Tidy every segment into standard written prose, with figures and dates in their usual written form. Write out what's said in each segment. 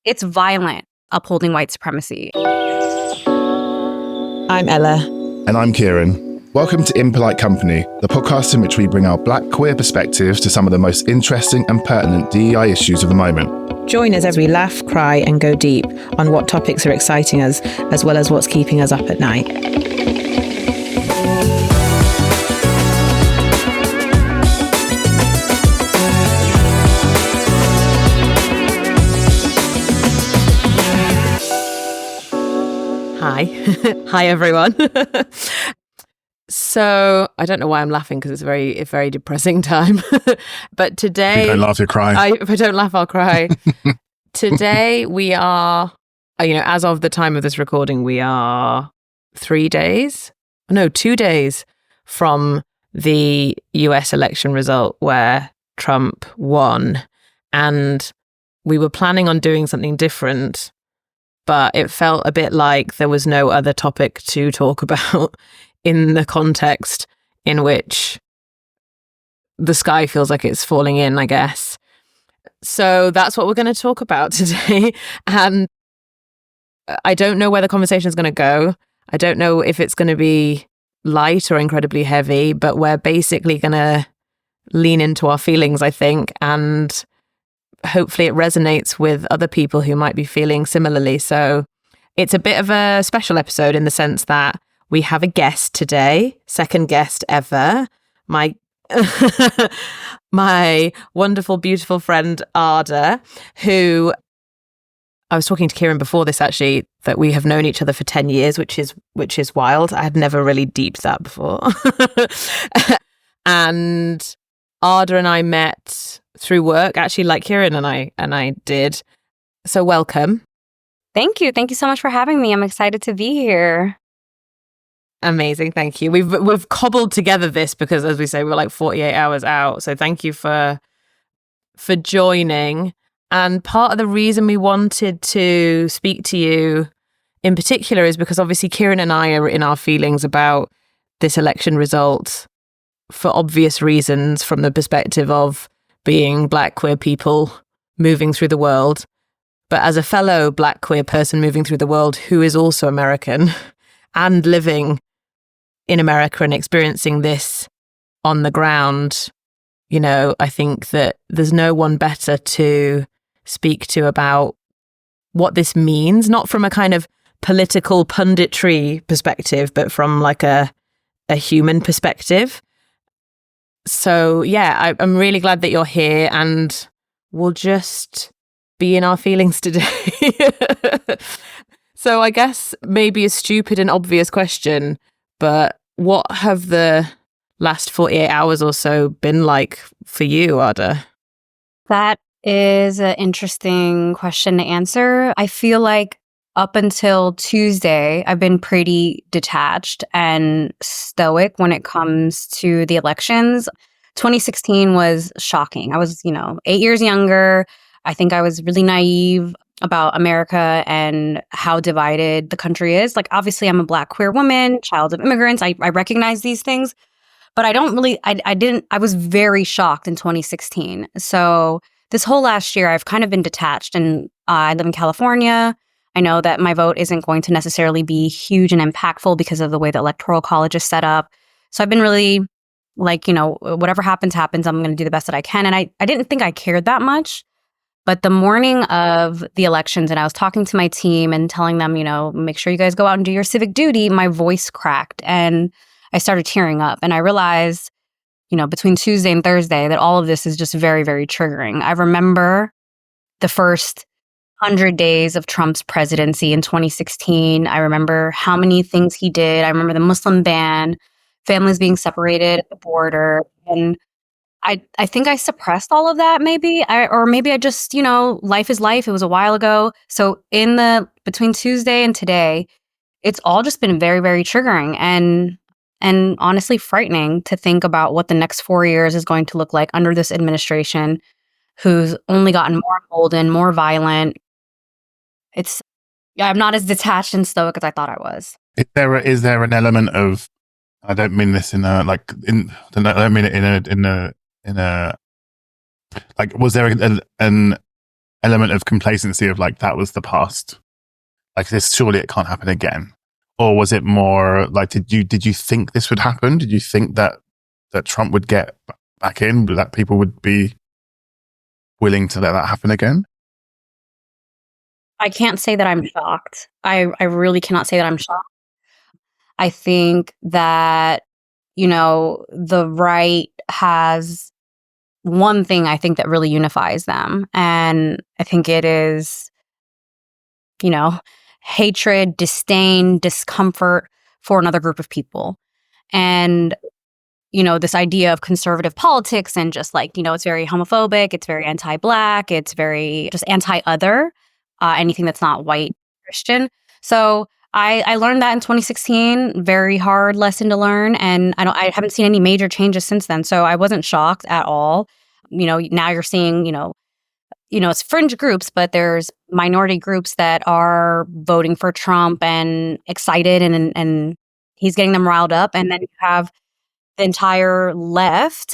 It's violent, upholding white supremacy. I'm Ella. And I'm Kieran. Welcome to Impolite Company, the podcast in which we bring our Black queer perspectives to some of the most interesting and pertinent DEI issues of the moment. Join us as we laugh, cry and go deep on what topics are exciting us, as well as what's keeping us up at night. Hi. Hi, everyone. So I don't know why I'm laughing because it's a very depressing time. But today... If you don't laugh, you cry. If I don't laugh, I'll cry. Today we are, as of the time of this recording, we are 2 days from the US election result where Trump won. And we were planning on doing something different, but it felt a bit like there was no other topic to talk about in the context in which the sky feels like it's falling in, I guess. So that's what we're going to talk about today. And I don't know where the conversation is going to go. I don't know if it's going to be light or incredibly heavy, but we're basically going to lean into our feelings, I think, and hopefully it resonates with other people who might be feeling similarly. So it's a bit of a special episode in the sense that we have a guest today, second guest ever, my my wonderful, beautiful friend Arda, who I was talking to Kieran before this actually, that we have known each other for 10 years, which is wild. I had never really deeped that before. And Arda and I met through work, actually, like Kieran and I did. So welcome. Thank you. Thank you so much for having me. I'm excited to be here. Amazing, thank you. We've cobbled together this because, as we say, we're like 48 hours out. So thank you for joining. And part of the reason we wanted to speak to you in particular is because obviously Kieran and I are in our feelings about this election result for obvious reasons from the perspective of being Black queer people moving through the world. But as a fellow Black queer person moving through the world who is also American and living in America and experiencing this on the ground, I think that there's no one better to speak to about what this means, not from a kind of political punditry perspective, but from like a human perspective. So yeah, I'm really glad that you're here and we'll just be in our feelings today. So I guess maybe a stupid and obvious question, but what have the last 48 hours or so been like for you, Arda? That is an interesting question to answer. I feel like up until Tuesday, I've been pretty detached and stoic when it comes to the elections. 2016 was shocking. I was, 8 years younger. I think I was really naive about America and how divided the country is. Like, obviously, I'm a Black queer woman, child of immigrants. I recognize these things, but I was very shocked in 2016. So this whole last year, I've kind of been detached, and I live in California. I know that my vote isn't going to necessarily be huge and impactful because of the way the Electoral College is set up. So I've been really like, whatever happens, happens. I'm going to do the best that I can. And I didn't think I cared that much. But the morning of the elections, and I was talking to my team and telling them, make sure you guys go out and do your civic duty, my voice cracked and I started tearing up. And I realized, between Tuesday and Thursday that all of this is just very, very triggering. I remember the first 100 days of Trump's presidency in 2016. I remember how many things he did. I remember the Muslim ban, families being separated at the border. And I think I suppressed all of that maybe, or maybe I just, life is life. It was a while ago. So between Tuesday and today, it's all just been very, very triggering and honestly frightening to think about what the next 4 years is going to look like under this administration, who's only gotten more emboldened, more violent. I'm not as detached and stoic as I thought I was. Is there an element of, I don't mean this in a, like, I don't mean it in a, like, was there an element of complacency of like, that was the past? Like this, surely it can't happen again. Or was it more like, did you think this would happen? Did you think that Trump would get back in, that people would be willing to let that happen again? I can't say that I'm shocked. I really cannot say that I'm shocked. I think that, the right has one thing I think that really unifies them. And I think it is, hatred, disdain, discomfort for another group of people. And, this idea of conservative politics and just like, it's very homophobic, it's very anti-Black, it's very just anti-other, anything that's not white Christian. So I learned that in 2016, very hard lesson to learn. And I haven't seen any major changes since then. So I wasn't shocked at all. Now you're seeing, it's fringe groups, but there's minority groups that are voting for Trump and excited and he's getting them riled up. And then you have the entire left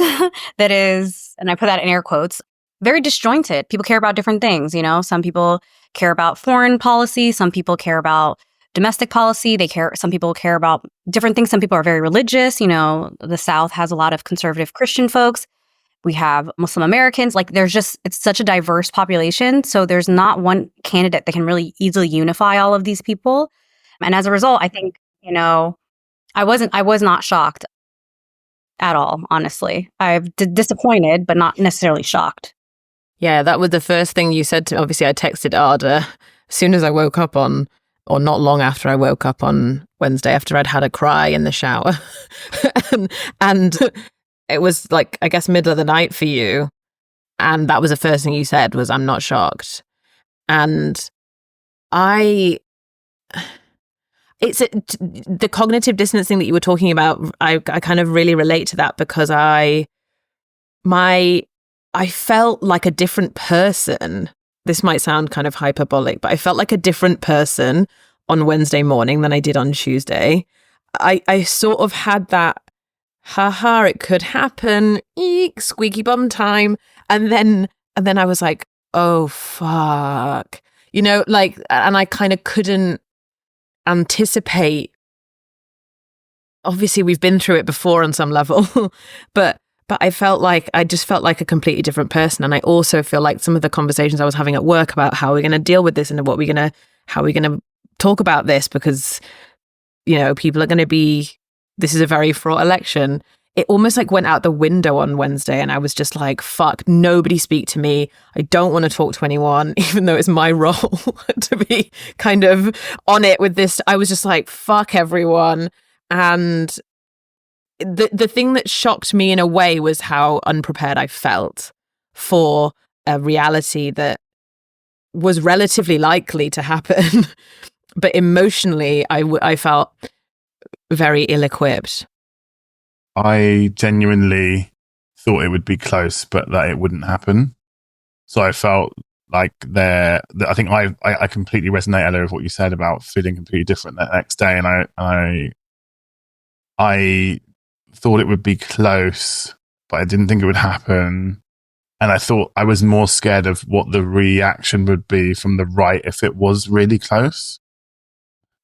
that is, and I put that in air quotes, very disjointed. People care about different things. Some people care about foreign policy. Some people care about domestic policy. Some people care about different things. Some people are very religious. The South has a lot of conservative Christian folks. We have Muslim Americans. Like it's such a diverse population. So there's not one candidate that can really easily unify all of these people. And as a result, I think, I was not shocked at all, honestly. I'm disappointed, but not necessarily shocked. Yeah, that was the first thing you said to me. Obviously, I texted Arda as soon as I woke up or not long after I woke up on Wednesday, after I'd had a cry in the shower. and it was like, I guess, middle of the night for you. And that was the first thing you said was, I'm not shocked. And it's the cognitive dissonance thing that you were talking about. I kind of really relate to that because I felt like a different person. This might sound kind of hyperbolic, but I felt like a different person on Wednesday morning than I did on Tuesday. I sort of had that, haha, it could happen, eek, squeaky bum time. And then I was like, oh, fuck. And I kind of couldn't anticipate. Obviously, we've been through it before on some level, but I just felt like a completely different person. And I also feel like some of the conversations I was having at work about how we're going to deal with this and how we're going to talk about this, because, people are going to be, this is a very fraught election. It almost like went out the window on Wednesday. And I was just like, fuck, nobody speak to me. I don't want to talk to anyone, even though it's my role to be kind of on it with this. I was just like, fuck everyone. And the thing that shocked me in a way was how unprepared I felt for a reality that was relatively likely to happen. But emotionally, I felt very ill-equipped. I genuinely thought it would be close, but that it wouldn't happen. So I felt like I think I completely resonate, Ella, with what you said about feeling completely different that next day. And I thought it would be close, but I didn't think it would happen. And I thought I was more scared of what the reaction would be from the right if it was really close.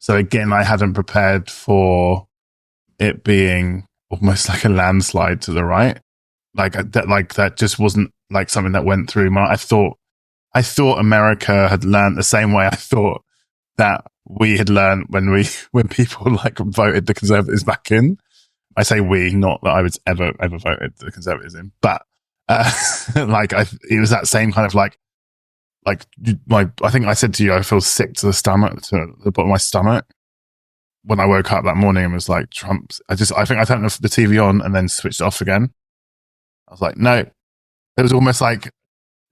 So again, I hadn't prepared for it being almost like a landslide to the right. That just wasn't like something that went through I thought America had learned the same way I thought that we had learned when people like voted the Conservatives back in. I say we, not that I was ever voted the Conservatives in, but it was that same kind of I think I said to you, I feel sick to the bottom of my stomach when I woke up that morning and was like, Trump. I think I turned the TV on and then switched it off again. I was like, no. It was almost like,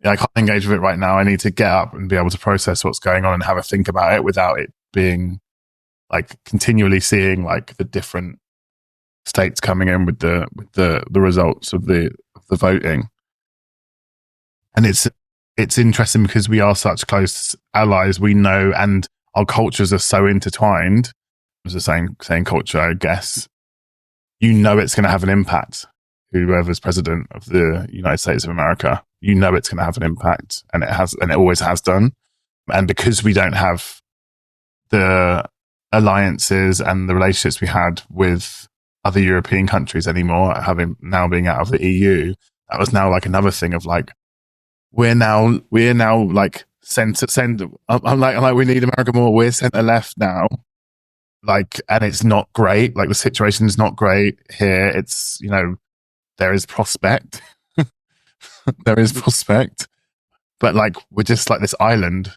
I can't engage with it right now. I need to get up and be able to process what's going on and have a think about it without it being like continually seeing like the different states coming in with the results of the voting. And it's interesting because we are such close allies. We know, and our cultures are so intertwined. It was the same culture, I guess. It's going to have an impact, whoever's president of the United States of America. you know it's going to have an impact, and it has, and it always has done. And because we don't have the alliances and the relationships we had with other European countries anymore, having now being out of the EU, that was now like another thing of like, we're now like send. I'm like, we need America more. We're centre left now. Like, and it's not great. Like, the situation is not great here. It's, you know, there is prospect. There is prospect. But like, we're just like this island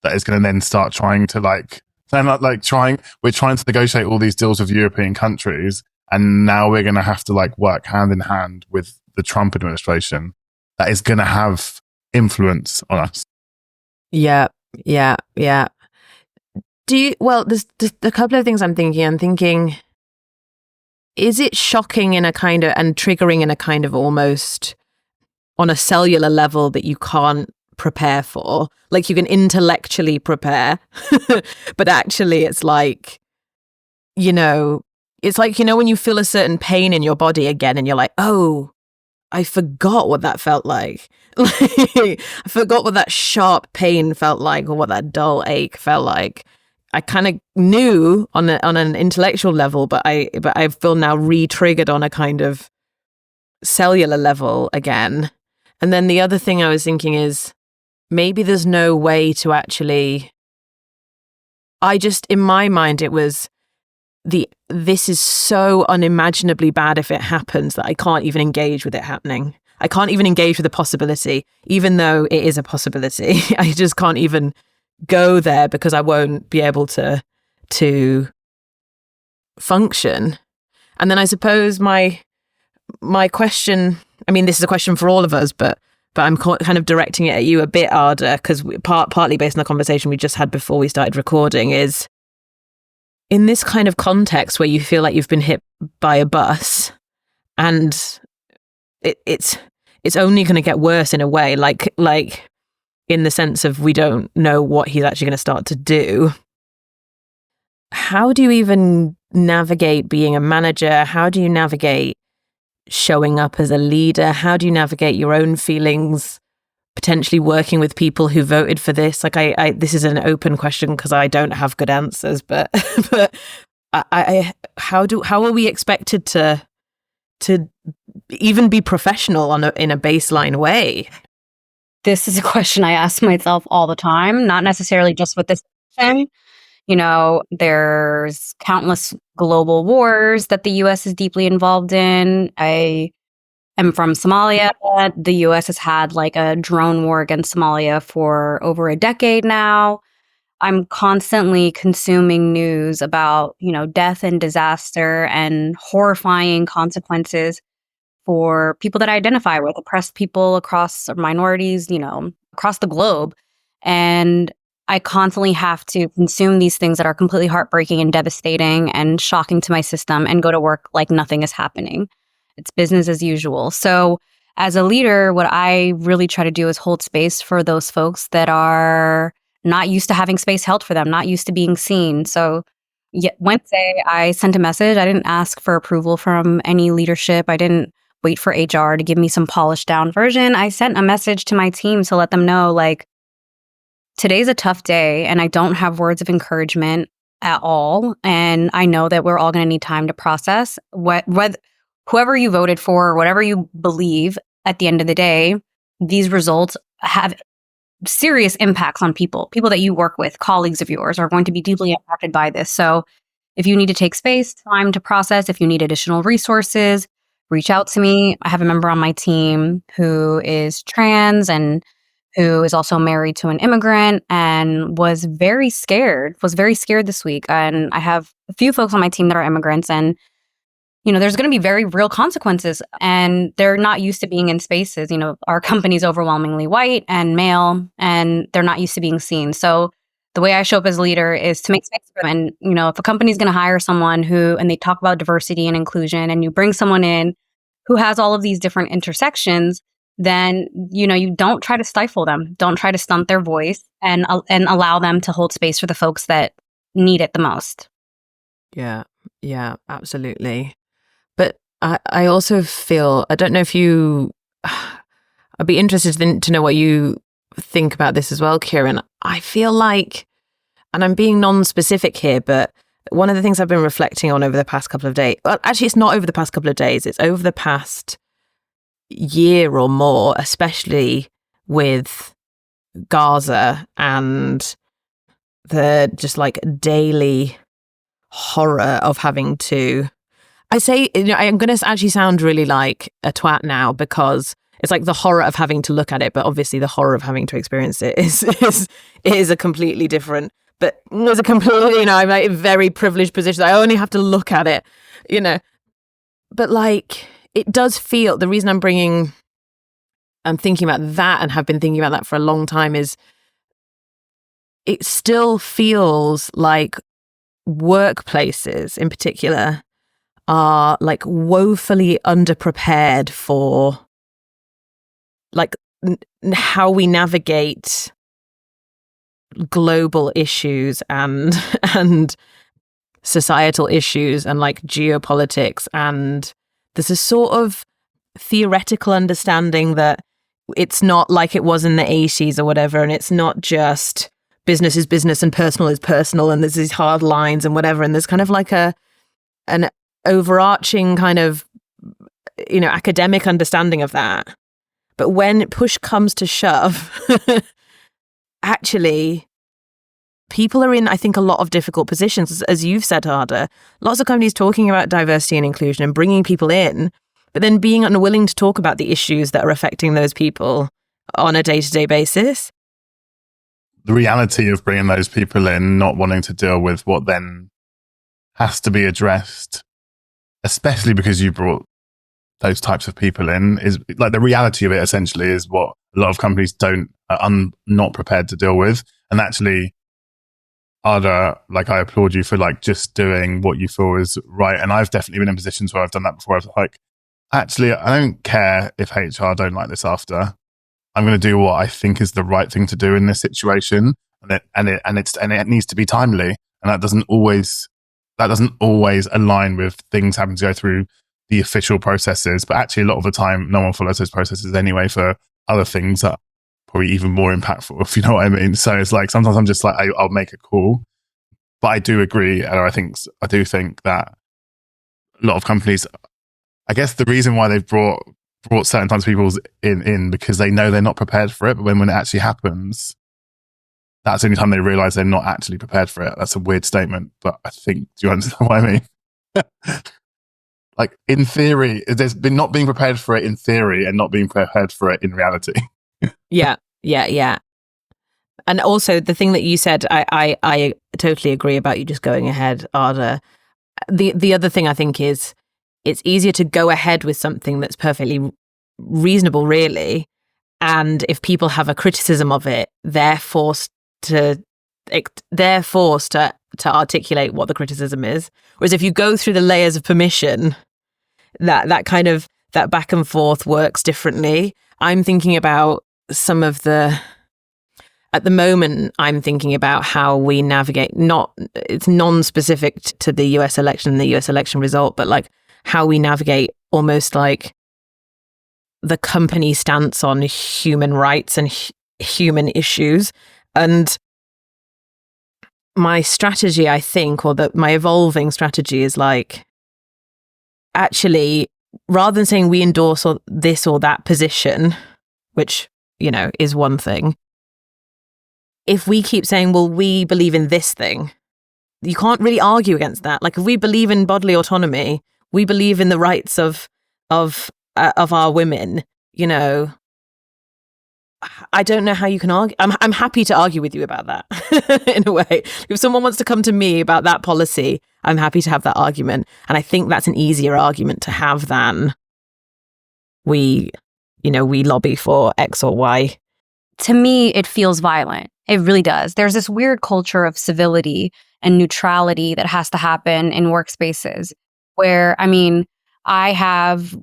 that is going to then start trying to we're trying to negotiate all these deals with European countries. And now we're going to have to like work hand in hand with the Trump administration that is going to have influence on us. Yeah. There's a couple of things I'm thinking, is it shocking in a kind of, and triggering in a kind of almost on a cellular level that you can't prepare for? Like, you can intellectually prepare, but actually it's like, you know, it's like, you know, when you feel a certain pain in your body again and you're like, oh, I forgot what that felt like. I forgot what that sharp pain felt like, or what that dull ache felt like. I kind of knew on an intellectual level, but I feel now re-triggered on a kind of cellular level again. And then the other thing I was thinking is, maybe there's no way to actually, in my mind, it was this is so unimaginably bad if it happens that I can't even engage with it happening. I can't even engage with the possibility, even though it is a possibility. I just can't even go there because I won't be able to function. And then I suppose my question, I mean, this is a question for all of us, but I'm kind of directing it at you a bit, Arda, because partly based on the conversation we just had before we started recording, is in this kind of context where you feel like you've been hit by a bus and it's only going to get worse in a way, like in the sense of we don't know what he's actually going to start to do. How do you even navigate being a manager? How do you navigate showing up as a leader? How do you navigate your own feelings, potentially working with people who voted for this? Like, I this is an open question because I don't have good answers, but how are we expected to even be professional in a baseline way? This is a question I ask myself all the time, not necessarily just with this thing. You know, there's countless global wars that the US is deeply involved in. I am from Somalia. The US has had like a drone war against Somalia for over a decade now. I'm constantly consuming news about, you know, death and disaster and horrifying consequences for people that I identify with, oppressed people across, or minorities, you know, across the globe. And I constantly have to consume these things that are completely heartbreaking and devastating and shocking to my system and go to work like nothing is happening. It's business as usual. So as a leader, what I really try to do is hold space for those folks that are not used to having space held for them, not used to being seen. So Wednesday, I sent a message. I didn't ask for approval from any leadership. I didn't wait for HR to give me some polished down version. I sent a message to my team to let them know, like, today's a tough day and I don't have words of encouragement at all. And I know that we're all going to need time to process whoever you voted for or whatever you believe. At the end of the day, these results have serious impacts on people that you work with, colleagues of yours are going to be deeply impacted by this. So if you need to take space, time to process, if you need additional resources, reach out to me. I have a member on my team who is trans and who is also married to an immigrant and was very scared this week. And I have a few folks on my team that are immigrants, and, you know, there's going to be very real consequences, and they're not used to being in spaces. You know, our company's overwhelmingly white and male, and they're not used to being seen. So the way I show up as a leader is to make space for them. And, you know, if a company's going to hire someone and they talk about diversity and inclusion, and you bring someone in who has all of these different intersections, then, you know, you don't try to stifle them. Don't try to stunt their voice, and allow them to hold space for the folks that need it the most. Yeah, absolutely. But I also feel, I don't know if you, I'd be interested to know what you think about this as well, Kieran. I feel like, and I'm being non-specific here, but one of the things I've been reflecting on over the past couple of days, well, actually it's not over the past couple of days, it's over the past year or more, especially with Gaza and the just like daily horror of having to, I say, I'm going to actually sound really like a twat now, because it's like the horror of having to look at it, but obviously the horror of having to experience it is a completely different, but there's a completely, I'm like in a very privileged position. I only have to look at it, but like, it does feel, the reason I'm thinking about that and have been thinking about that for a long time is it still feels like workplaces in particular are like woefully underprepared for like how we navigate global issues and societal issues and like geopolitics, and there's a sort of theoretical understanding that it's not like it was in the 80s or whatever, and it's not just business is business and personal is personal, and there's these hard lines and whatever, and there's kind of like an overarching kind of academic understanding of that. But when push comes to shove, actually people are in, I think, a lot of difficult positions. As you've said, Arda, lots of companies talking about diversity and inclusion and bringing people in, but then being unwilling to talk about the issues that are affecting those people on a day-to-day basis. The reality of bringing those people in, not wanting to deal with what then has to be addressed, especially because you brought those types of people in, is like the reality of it essentially is what a lot of companies are not prepared to deal with. And actually, Arda, like, I applaud you for like just doing what you feel is right. And I've definitely been in positions where I've done that before. I was like, actually, I don't care if HR don't like this after. I'm going to do what I think is the right thing to do in this situation, and it needs to be timely, and that doesn't always align with things having to go through the official processes. But actually, a lot of the time, no one follows those processes anyway for other things that are probably even more impactful, if you know what I mean. So it's like sometimes I'm just like I'll make a call, but I do agree, and I do think that a lot of companies, I guess the reason why they've brought certain types of people in because they know they're not prepared for it. But when it actually happens, that's the only time they realize they're not actually prepared for it. That's a weird statement, but I think, do you understand what I mean? Like, in theory, there's been not being prepared for it in theory and not being prepared for it in reality. Yeah. And also the thing that you said, I totally agree about you just going ahead, Arda. The other thing I think is, it's easier to go ahead with something that's perfectly reasonable, really. And if people have a criticism of it, they're forced to articulate what the criticism is. Whereas if you go through the layers of permission, that kind of, that back and forth works differently. I'm thinking about at the moment, I'm thinking about how we navigate, it's non-specific to the US election and the US election result, but like how we navigate almost like the company stance on human rights and human issues. And my strategy, I think, my evolving strategy is like, actually, rather than saying we endorse this or that position, which, is one thing, if we keep saying, well, we believe in this thing, you can't really argue against that. Like, if we believe in bodily autonomy, we believe in the rights of our women, I don't know how you can argue. I'm happy to argue with you about that in a way. If someone wants to come to me about that policy, I'm happy to have that argument. And I think that's an easier argument to have than we lobby for X or Y. To me, it feels violent. It really does. There's this weird culture of civility and neutrality that has to happen in workspaces where, I have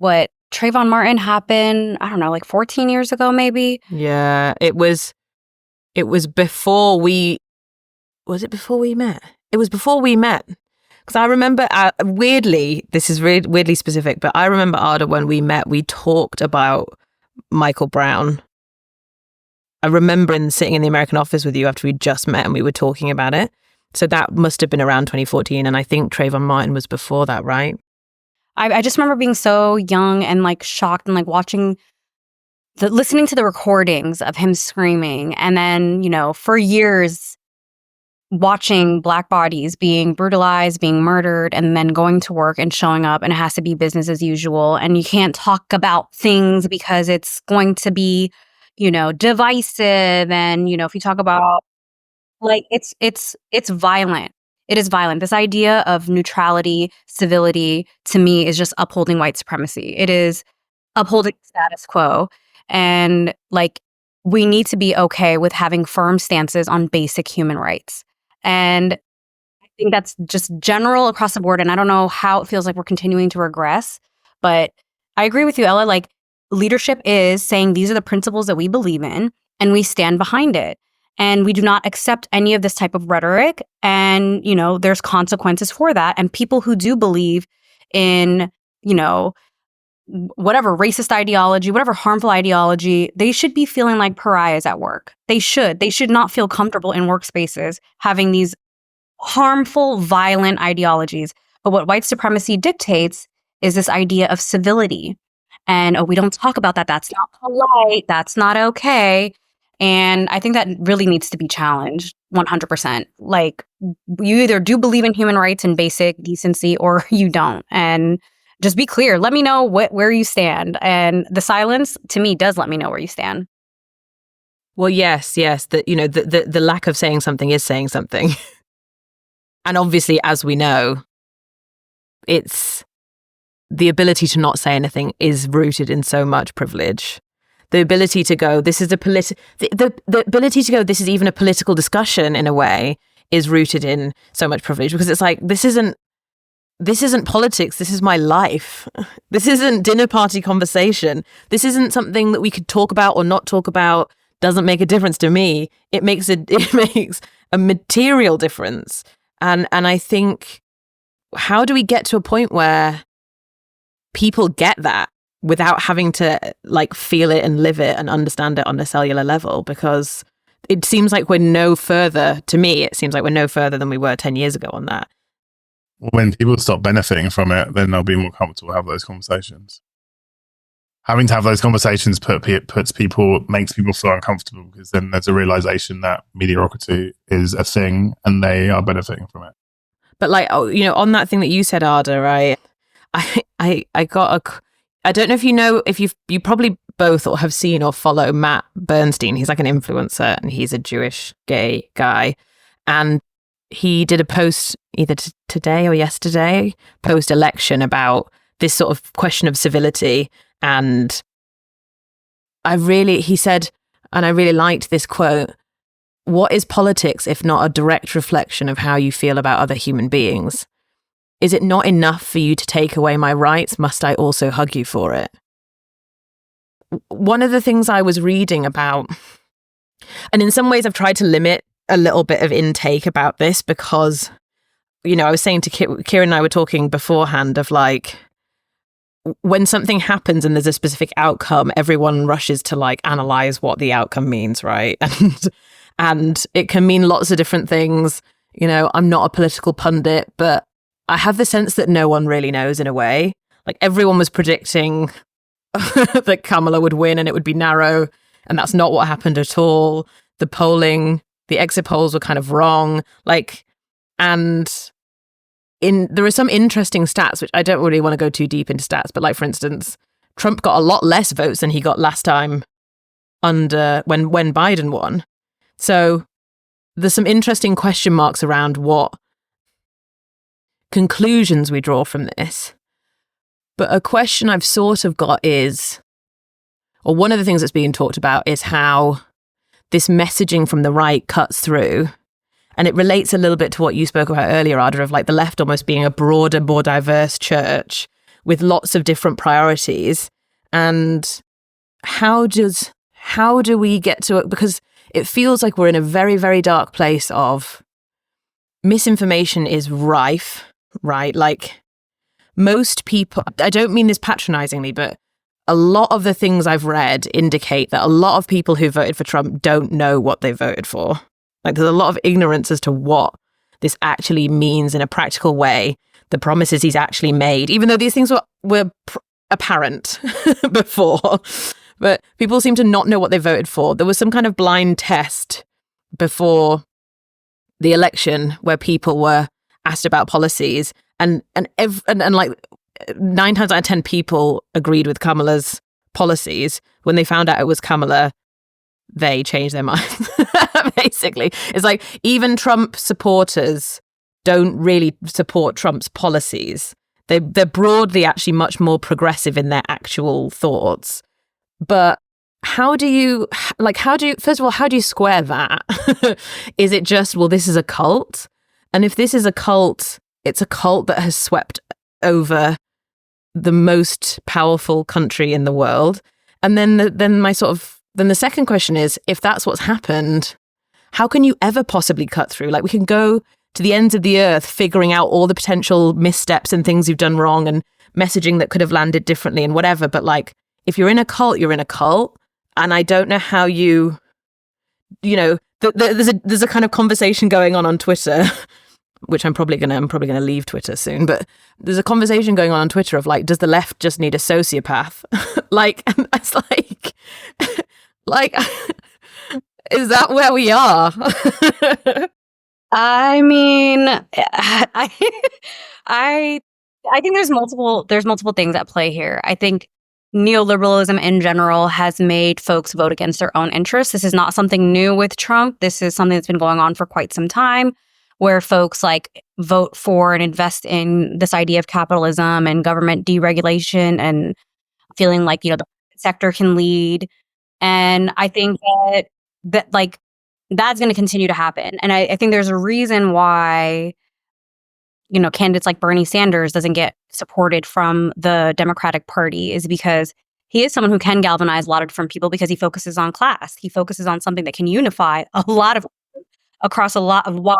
Trayvon Martin happened, I don't know, like 14 years ago, maybe. Yeah, it was before was it before we met? It was before we met. Because I remember, weirdly, this is weirdly specific, but I remember, Arda, when we met, we talked about Michael Brown. I remember sitting in the American office with you after we'd just met and we were talking about it. So that must have been around 2014. And I think Trayvon Martin was before that, right? I just remember being so young and like shocked and like listening to the recordings of him screaming. And then, for years, watching Black bodies being brutalized, being murdered, and then going to work and showing up, and it has to be business as usual. And you can't talk about things because it's going to be, divisive. And, if you talk about like it's violent. It is violent. This idea of neutrality, civility, to me, is just upholding white supremacy. It is upholding status quo. And like, we need to be okay with having firm stances on basic human rights. And I think that's just general across the board. And I don't know how it feels like we're continuing to regress, but I agree with you, Ella. Like, leadership is saying these are the principles that we believe in and we stand behind it. And we do not accept any of this type of rhetoric. And, there's consequences for that. And people who do believe in, whatever racist ideology, whatever harmful ideology, they should be feeling like pariahs at work. They should not feel comfortable in workspaces having these harmful, violent ideologies. But what white supremacy dictates is this idea of civility. And, we don't talk about that. That's not polite. That's not okay. And I think that really needs to be challenged 100%. Like, you either do believe in human rights and basic decency or you don't. And just be clear. Let me know where you stand. And the silence, to me, does let me know where you stand. Well, yes. The lack of saying something is saying something. And obviously, as we know, it's the ability to not say anything is rooted in so much privilege. The ability to go, this is the ability to go, this is even a political discussion in a way, is rooted in so much privilege, because it's like, this isn't politics. This is my life. This isn't dinner party conversation. This isn't something that we could talk about or not talk about. Doesn't make a difference to me. It makes a material difference. And I think, how do we get to a point where people get that without having to like feel it and live it and understand it on a cellular level? Because it seems like we're no further, to me, it seems like we're no further than we were 10 years ago on that. When people stop benefiting from it, then they'll be more comfortable to have those conversations. Having to have those conversations makes people feel uncomfortable, because then there's a realization that mediocrity is a thing and they are benefiting from it. But like, on that thing that you said, Arda, right? I don't know if you probably both or have seen or follow Matt Bernstein. He's like an influencer and he's a Jewish gay guy. And he did a post either today or yesterday, post-election, about this sort of question of civility. And he said, and I really liked this quote, "What is politics if not a direct reflection of how you feel about other human beings? Is it not enough for you to take away my rights? Must I also hug you for it?" One of the things I was reading about, and in some ways I've tried to limit a little bit of intake about this, because, I was saying to Kieran and I were talking beforehand of like, when something happens and there's a specific outcome, everyone rushes to like analyze what the outcome means, right? And it can mean lots of different things. I'm not a political pundit, but I have the sense that no one really knows in a way. Like, everyone was predicting that Kamala would win and it would be narrow, and that's not what happened at all. The exit polls were kind of wrong. Like, and there are some interesting stats, which I don't really want to go too deep into stats, but like, for instance, Trump got a lot less votes than he got last time when Biden won. So there's some interesting question marks around what conclusions we draw from this. But a question I've sort of got is, or one of the things that's being talked about is how this messaging from the right cuts through. And it relates a little bit to what you spoke about earlier, Arda, of like the left almost being a broader, more diverse church with lots of different priorities. And how do we get to it? Because it feels like we're in a very, very dark place of misinformation is rife, right? Like, most people, I don't mean this patronizingly, but a lot of the things I've read indicate that a lot of people who voted for Trump don't know what they voted for. Like, there's a lot of ignorance as to what this actually means in a practical way, the promises he's actually made, even though these things were apparent before. But people seem to not know what they voted for. There was some kind of blind test before the election where people were asked about policies, and like 9 times out of 10 people agreed with Kamala's policies. When they found out it was Kamala, they changed their minds. Basically, it's like even Trump supporters don't really support Trump's policies. They're broadly actually much more progressive in their actual thoughts. But how do you first of all, how do you square that? Is it just, well, this is a cult? And if this is a cult, it's a cult that has swept over the most powerful country in the world. And then the second question is, if that's what's happened, how can you ever possibly cut through? Like, we can go to the ends of the earth figuring out all the potential missteps and things you've done wrong and messaging that could have landed differently and whatever. But like, if you're in a cult, you're in a cult. And I don't know how there's a kind of conversation going on Twitter, which I'm probably gonna leave Twitter soon. But there's a conversation going on Twitter of like, does the left just need a sociopath? Like, and it's like, is that where we are? I mean, I think there's multiple things at play here. I think neoliberalism in general has made folks vote against their own interests. This is not something new with Trump. This is something that's been going on for quite some time, where folks like vote for and invest in this idea of capitalism and government deregulation and feeling like, the sector can lead. And I think that like that's going to continue to happen. And I think there's a reason why, candidates like Bernie Sanders doesn't get supported from the Democratic Party, is because he is someone who can galvanize a lot of different people because he focuses on class. He focuses on something that can unify a lot of across a lot of wide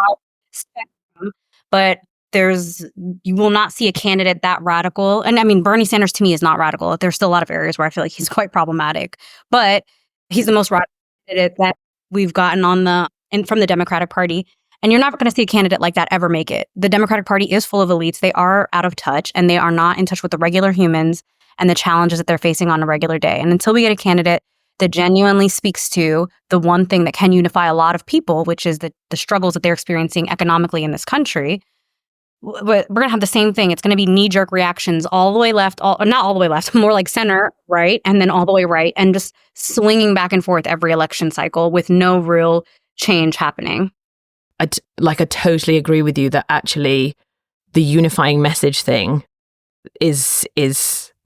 spectrum. But you will not see a candidate that radical. And I mean, Bernie Sanders to me is not radical. There's still a lot of areas where I feel like he's quite problematic, but he's the most radical candidate that we've gotten from the Democratic Party. And you're not going to see a candidate like that ever make it. The Democratic Party is full of elites. They are out of touch, and they are not in touch with the regular humans and the challenges that they're facing on a regular day. And until we get a candidate that genuinely speaks to the one thing that can unify a lot of people, which is the struggles that they're experiencing economically in this country, we're going to have the same thing. It's going to be knee-jerk reactions all the way left, not all the way left, more like center, right, and then all the way right, and just swinging back and forth every election cycle with no real change happening. I totally agree with you that actually the unifying message thing is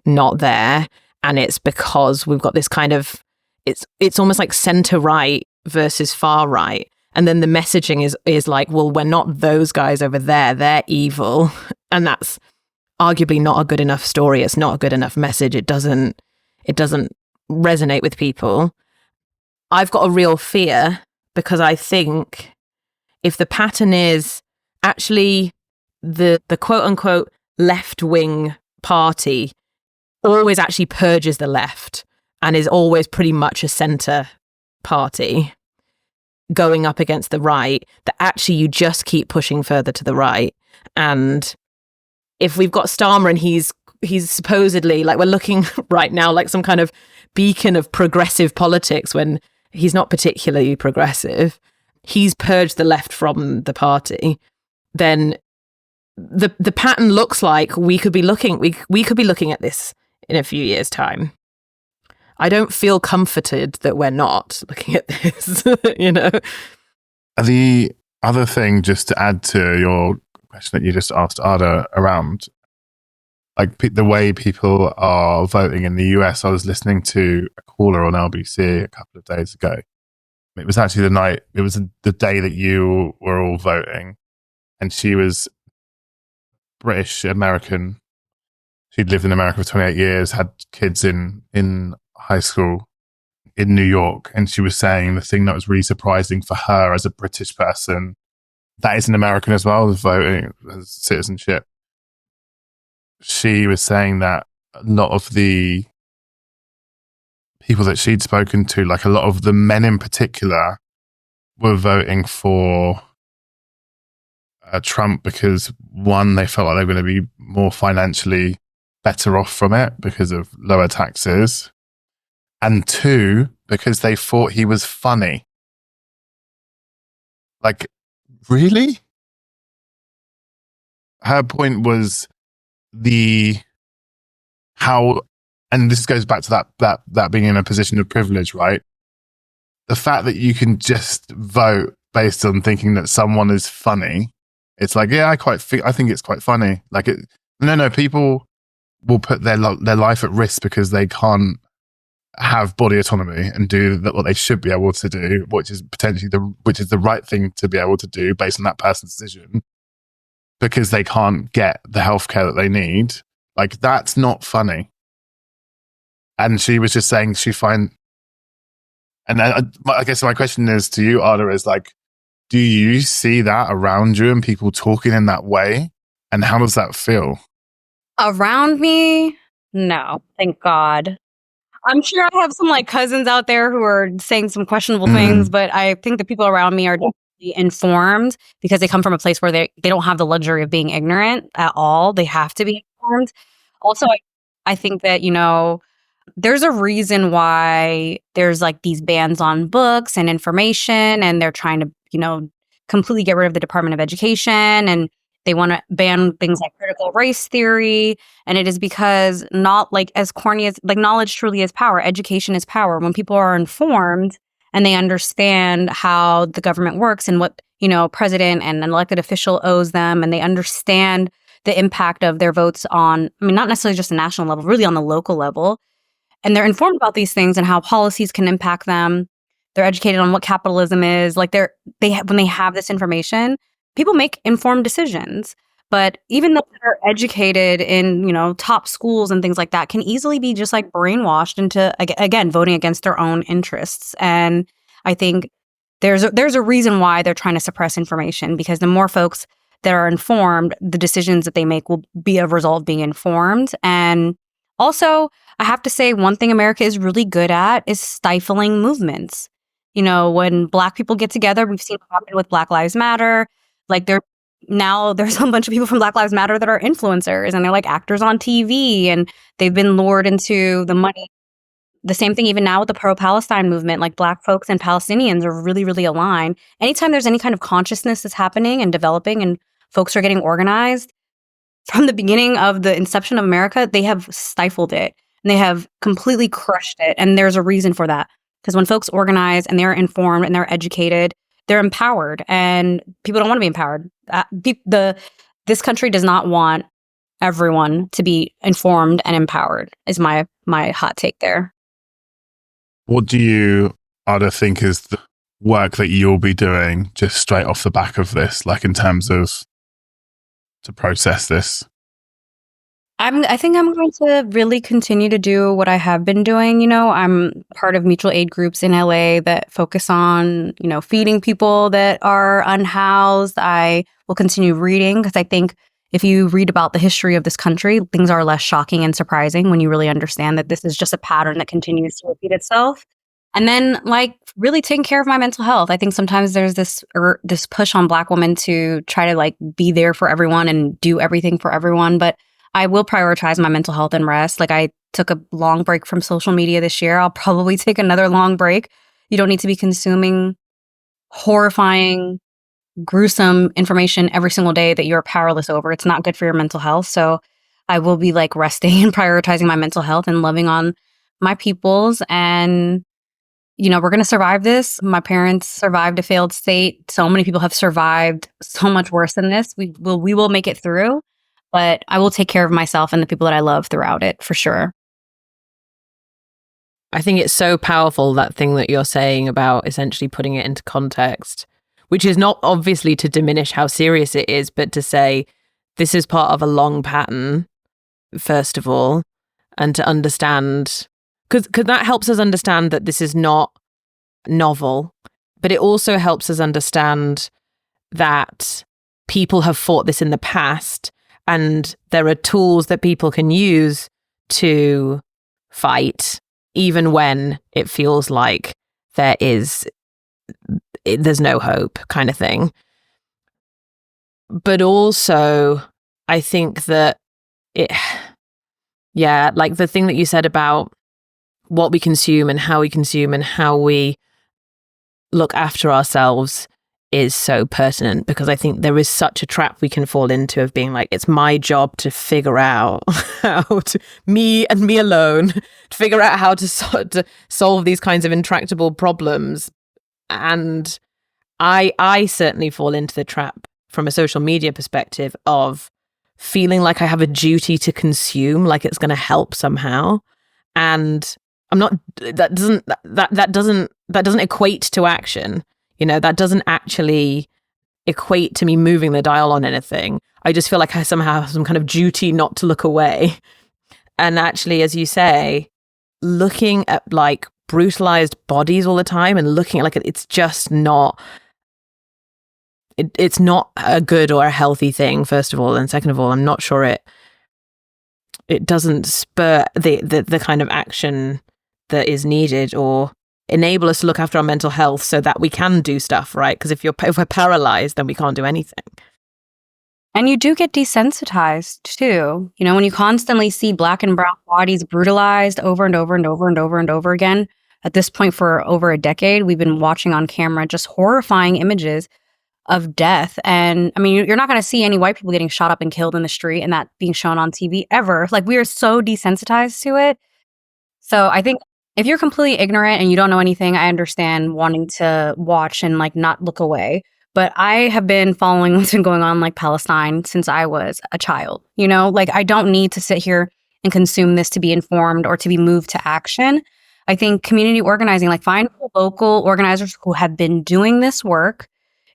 not there, and it's because we've got this kind of it's almost like center right versus far right, and then the messaging is like, well, we're not those guys over there, they're evil, and that's arguably not a good enough story. It's not a good enough message. It doesn't resonate with people. I've got a real fear because I think if the pattern is actually the quote unquote left wing party always actually purges the left and is always pretty much a center party going up against the right, that actually you just keep pushing further to the right. And if we've got Starmer and he's supposedly, like, we're looking right now like some kind of beacon of progressive politics when he's not particularly progressive, he's purged the left from the party, then the pattern looks like we could be looking at this in a few years' time. I don't feel comforted that we're not looking at this, The other thing, just to add to your question that you just asked, Arda, around like the way people are voting in the US, I was listening to a caller on LBC a couple of days ago. It was actually the day that you were all voting, and she was British American. She'd lived in America for 28 years, had kids in high school in New York, and she was saying the thing that was really surprising for her as a British person, that is an American as well, voting as citizenship. She was saying that a lot of the people that she'd spoken to, like a lot of the men in particular, were voting for Trump because, one, they felt like they were going to be more financially better off from it because of lower taxes, and two, because they thought he was funny. Like, really? Her point was how, and this goes back to that being in a position of privilege, right? The fact that you can just vote based on thinking that someone is funny. It's like, yeah, I think it's quite funny. Like, no, people will put their life at risk because they can't have body autonomy and do what they should be able to do, which is potentially the right thing to be able to do based on that person's decision, because they can't get the healthcare that they need. Like, that's not funny. And she was just saying and I guess my question is to you, Arda, is like, do you see that around you and people talking in that way? And how does that feel? Around me? No, thank God. I'm sure I have some like cousins out there who are saying some questionable things, but I think the people around me are definitely informed because they come from a place where they don't have the luxury of being ignorant at all. They have to be informed. Also, I think that, there's a reason why there's like these bans on books and information, and they're trying to, completely get rid of the Department of Education, and they want to ban things like critical race theory. And it is because, not like as corny as, like, knowledge truly is power. Education is power. When people are informed and they understand how the government works and what, president and an elected official owes them, and they understand the impact of their votes on, not necessarily just the national level, really on the local level, and they're informed about these things and how policies can impact them. They're educated on what capitalism is. Like, when they have this information, people make informed decisions. But even though they're educated in, top schools and things like that, can easily be just like brainwashed into, again, voting against their own interests. And I think there's a reason why they're trying to suppress information, because the more folks that are informed, the decisions that they make will be a result of being informed. And also, I have to say, one thing America is really good at is stifling movements. When Black people get together, we've seen it happen with Black Lives Matter. Like, there's a bunch of people from Black Lives Matter that are influencers, and they're like actors on TV, and they've been lured into the money. The same thing even now with the pro-Palestine movement. Like, Black folks and Palestinians are really, really aligned. Anytime there's any kind of consciousness that's happening and developing and folks are getting organized, from the beginning of the inception of America, they have stifled it. And they have completely crushed it. And there's a reason for that. Because when folks organize and they're informed and they're educated, they're empowered. And people don't want to be empowered. This country does not want everyone to be informed and empowered, is my hot take there. What do you, Arda, think is the work that you'll be doing just straight off the back of this, like in terms of to process this? I think I'm going to really continue to do what I have been doing. I'm part of mutual aid groups in LA that focus on, feeding people that are unhoused. I will continue reading, because I think if you read about the history of this country, things are less shocking and surprising when you really understand that this is just a pattern that continues to repeat itself. And then, like, really taking care of my mental health. I think sometimes there's this push on Black women to try to like be there for everyone and do everything for everyone. But I will prioritize my mental health and rest. Like, I took a long break from social media this year. I'll probably take another long break. You don't need to be consuming horrifying, gruesome information every single day that you're powerless over. It's not good for your mental health. So I will be like resting and prioritizing my mental health and loving on my peoples. And we're going to survive this. My parents survived a failed state. So many people have survived so much worse than this. We will make it through, but I will take care of myself and the people that I love throughout it, for sure. I think it's so powerful, that thing that you're saying about essentially putting it into context, which is not obviously to diminish how serious it is, but to say this is part of a long pattern, first of all, and to understand, because that helps us understand that this is not novel, but it also helps us understand that people have fought this in the past, and there are tools that people can use to fight even when it feels like there's no hope, kind of thing. But also, I think that like the thing that you said about what we consume and how we look after ourselves is so pertinent, because I think there is such a trap we can fall into of being like, it's my job to figure out how to, me alone, to figure out how to solve these kinds of intractable problems. And I certainly fall into the trap from a social media perspective of feeling like I have a duty to consume, like it's going to help somehow. And I'm not, that doesn't equate to action. You know, that doesn't actually equate to me moving the dial on anything. I just feel like I somehow have some kind of duty not to look away. And actually, as you say, looking at like brutalized bodies all the time and looking at like, it's just not, it's not a good or a healthy thing, first of all. And second of all, I'm not sure it doesn't spur the kind of action that is needed or enable us to look after our mental health so that we can do stuff, right? Because if we're paralyzed, then we can't do anything. And you do get desensitized too. You know, when you constantly see Black and brown bodies brutalized over and over and over and over and over again, at this point for over a decade, we've been watching on camera just horrifying images of death. And I mean, you're not going to see any white people getting shot up and killed in the street and that being shown on TV ever. Like, we are so desensitized to it. So I think if you're completely ignorant and you don't know anything, I understand wanting to watch and like not look away. But I have been following what's been going on like Palestine since I was a child. You know, like I don't need to sit here and consume this to be informed or to be moved to action. I think community organizing, like find local organizers who have been doing this work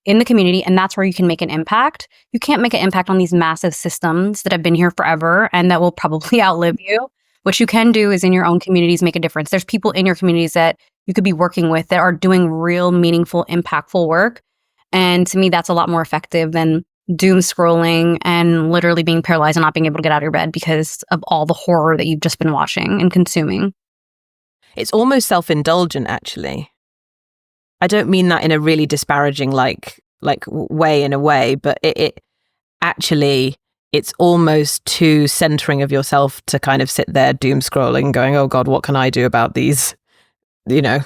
in the community, and that's where you can make an impact. You can't make an impact on these massive systems that have been here forever and that will probably outlive you. What you can do is in your own communities make a difference. There's people in your communities that you could be working with that are doing real, meaningful, impactful work. And to me, that's a lot more effective than doom scrolling and literally being paralyzed and not being able to get out of your bed because of all the horror that you've just been watching and consuming. It's almost self-indulgent, actually. I don't mean that in a really disparaging like way in a way, but it actually, it's almost too centering of yourself to kind of sit there doom scrolling going, oh God, what can I do about these, you know,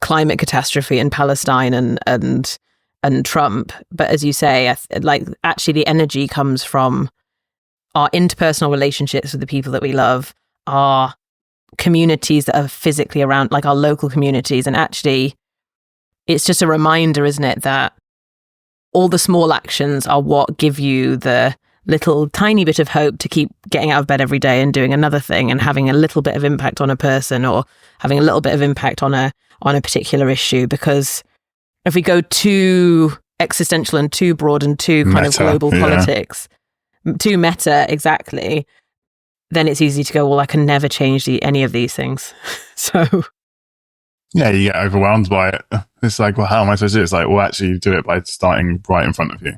climate catastrophe in Palestine and Trump. But as you say, like actually the energy comes from our interpersonal relationships with the people that we love, our communities that are physically around, like our local communities. And actually, it's just a reminder, isn't it, that all the small actions are what give you the little tiny bit of hope to keep getting out of bed every day and doing another thing and having a little bit of impact on a person or having a little bit of impact on a particular issue. Because if we go too existential and too broad and too kind of global politics, too meta, exactly, then it's easy to go, well, I can never change any of these things. So yeah, you get overwhelmed by it. It's like, well, how am I supposed to do it? It's like, well, actually, you do it by starting right in front of you.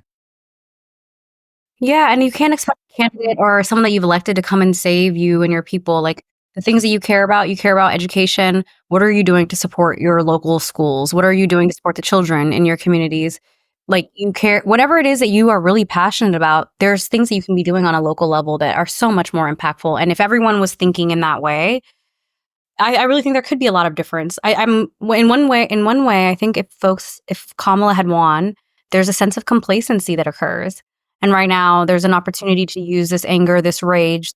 Yeah, and you can't expect a candidate or someone that you've elected to come and save you and your people. Like the things that you care about education. What are you doing to support your local schools? What are you doing to support the children in your communities? Like you care, whatever it is that you are really passionate about, there's things that you can be doing on a local level that are so much more impactful. And if everyone was thinking in that way, I really think there could be a lot of difference. I'm in one way, I think if Kamala had won, there's a sense of complacency that occurs. And right now there's an opportunity to use this anger, this rage,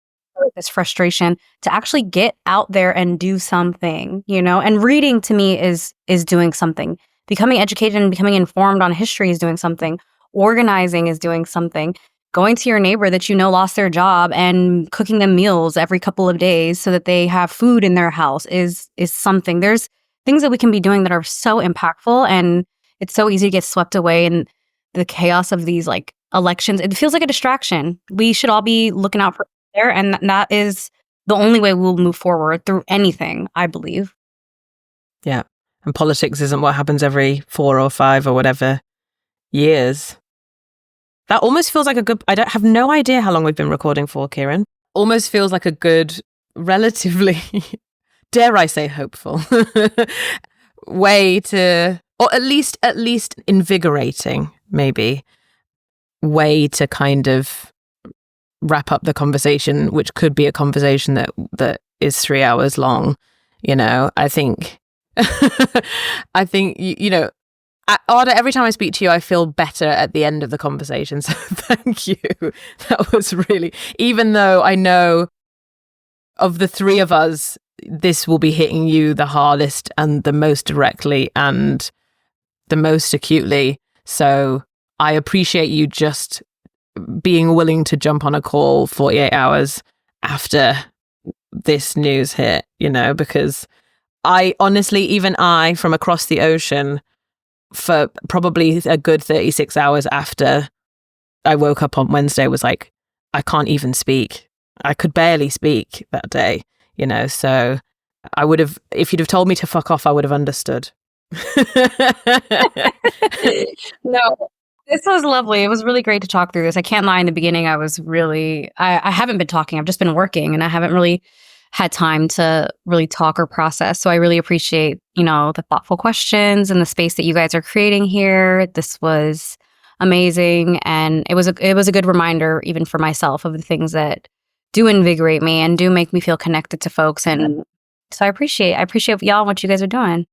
this frustration to actually get out there and do something, you know? And reading to me is doing something. Becoming educated and becoming informed on history is doing something. Organizing is doing something. Going to your neighbor that you know lost their job and cooking them meals every couple of days so that they have food in their house is something. There's things that we can be doing that are so impactful, and it's so easy to get swept away in the chaos of these like elections. It feels like a distraction. We should all be looking out for there, and that is the only way we'll move forward through anything, I believe. Yeah. And politics isn't what happens every 4 or 5 or whatever years. That almost feels like a good, I don't have no idea how long we've been recording for, Kieran. Almost feels like a good, relatively dare I say, hopeful way to, or at least invigorating, maybe, way to kind of wrap up the conversation, which could be a conversation that is 3 hours long. You know, I think, you know, Arda, every time I speak to you, I feel better at the end of the conversation. So thank you. That was really, even though I know of the three of us, this will be hitting you the hardest and the most directly and the most acutely. So I appreciate you just being willing to jump on a call 48 hours after this news hit, you know, because I honestly, even I, from across the ocean, for probably a good 36 hours after I woke up on Wednesday, was like, I can't even speak. I could barely speak that day, you know, so I would have, if you'd have told me to fuck off, I would have understood. No, this was lovely. It was really great to talk through this. I can't lie, in the beginning, I was really, I haven't been talking. I've just been working and I haven't really had time to really talk or process. So I really appreciate, you know, the thoughtful questions and the space that you guys are creating here. This was amazing. And it was a good reminder, even for myself, of the things that do invigorate me and do make me feel connected to folks. And so I appreciate y'all, what you guys are doing.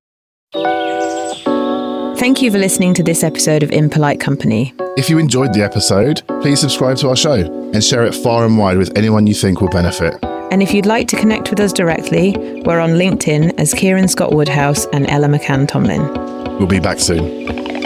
Thank you for listening to this episode of Impolite Company. If you enjoyed the episode, please subscribe to our show and share it far and wide with anyone you think will benefit. And if you'd like to connect with us directly, we're on LinkedIn as Kieran Scott Woodhouse and Ella McCann Tomlin. We'll be back soon.